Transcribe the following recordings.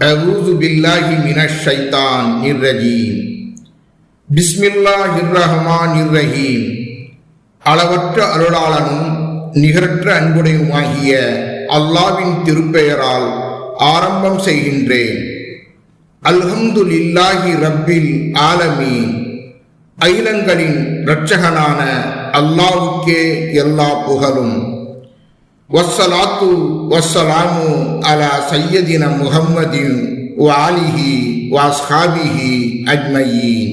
அஊது பில்லாஹி மினஷ் ஷைத்தானிர் ரஜீம். பிஸ்மில்லாஹிர் ரஹ்மானிர் ரஹீம். அளவற்ற அருளாளனும் நிகரற்ற அன்புடையுமாகிய அல்லாஹ்வின் திருப்பெயரால் ஆரம்பம் செய்கின்றேன். அல்ஹம்துலில்லாஹி ரப்பில் ஆலமீன். அகிலங்களின் இரட்சகனான அல்லாஹ்வுக்கே எல்லா புகழும். வஸ்ஸலாத்து வஸ்ஸலாமு அலா சய்யதினா முஹம்மதின் வ ஆலிஹி வ அஸ்ஹாபிஹி அஜ்மயீன்.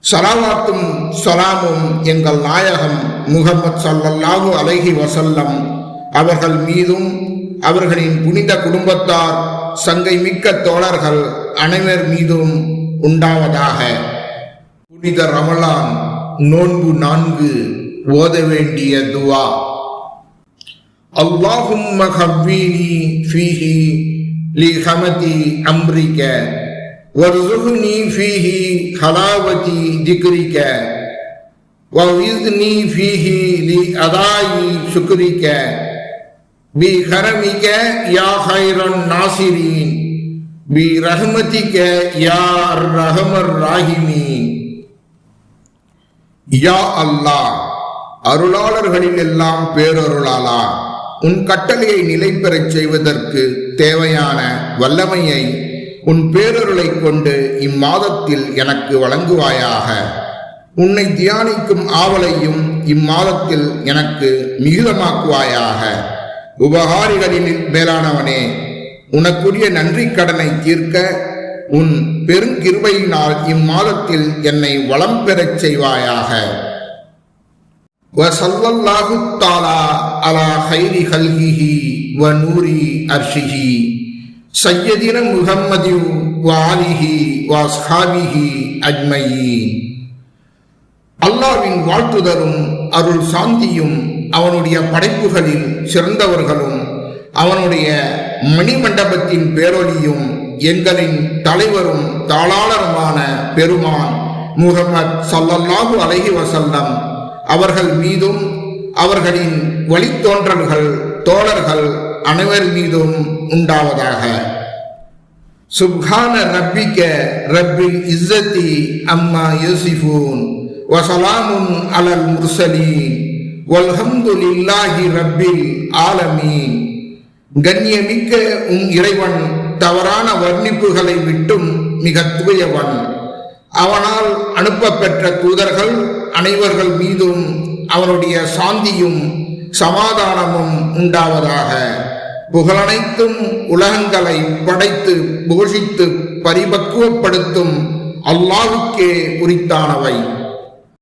ஸலவாத்தும் ஸலாமும் எங்கள் நாயகம் முஹம்மது ஸல்லல்லாஹு அலைஹி வஸல்லம் அவர்கள் மீதும் அவர்களின் புனித குடும்பத்தார் சங்கை மிக்க தோழர்கள் அனைவர் மீதும் உண்டாவதாக. புனித ரமலான் நோன்பு 4 ஓத வேண்டிய துவா. அல்லாஹும்ம ஹவ்வீனி ஃபீஹி லிஹமதி அம்ரிக வர்ஸுக்னி ஃபீஹி ஹலாவதி திக்ரிக வஇஸ்னி ஃபீஹி லிஅதாயி ஷுக்ரிக பிகரமிக யா ஹைரன் நாசிரீன் பிரஹ்மதிக யா அர்ஹமர் ராஹிமீன். யா அல்லாஹ், அருளாளர்களில் எல்லாம் பேரருளாளா, உன் கட்டளையை நிலை பெறச் செய்வதற்கு தேவையான வல்லமையை உன் பேரருளை கொண்டு இம்மாதத்தில் எனக்கு வழங்குவாயாக. உன்னை தியானிக்கும் ஆவலையும் இம்மாதத்தில் எனக்கு மிகுதமாக்குவாயாக. உபகாரிகளில் மேலானவனே, உனக்குரிய நன்றி கடனை தீர்க்க உன் பெருங்கிருபையினால் இம்மாதத்தில் என்னை வளம் பெறச் செய்வாயாக. வஸல்லல்லாஹு தஆலா அலா கைரி ஹல்கிஹி வ நூரி அர்ஷிஹி சய்யதினா முஹம்மதி வ ஆலிஹி வ அஸ்ஹாபிஹி அஜ்மயீன். அல்லாஹ்வின் வாழ்த்துதலும் அருள் சாந்தியும் அவனுடைய படைப்புகளில் சிறந்தவர்களும் அவனுடைய மணிமண்டபத்தின் பேரொலியும் எங்களின் தலைவரும் தாளாளருமான பெருமான் முஹம்மது ஸல்லல்லாஹு அலைஹி வஸல்லம் அவர்கள் மீதும் அவர்களின் வழித்தோன்றல்கள் தோழர்கள் அனைவர் மீதும் உண்டாவதாக. சுப்ஹான ரப்பிக ரப்பில் இஸ்ஸதி அம்மா யசிஃபூன் வ ஸலாமுன் அலல் முர்ஸலீன் வல்ஹம்துலில்லாஹி ரப்பில் ஆலமீன். கண்ணியமிக்க உன் இறைவன் தவறான வர்ணிப்புகளை விட்டும் மிக தூயவன். அவனால் அனுப்பப்பெற்ற தூதர்கள் அனைவர்கள் மீதும் அவனுடைய சாந்தியும் சமாதானமும் உண்டாவதாக. புகழனைத்தும் உலகங்களை படைத்து போஷித்து பரிபக்குவப்படுத்தும் அல்லாஹ்வுக்கே உரித்தானவை.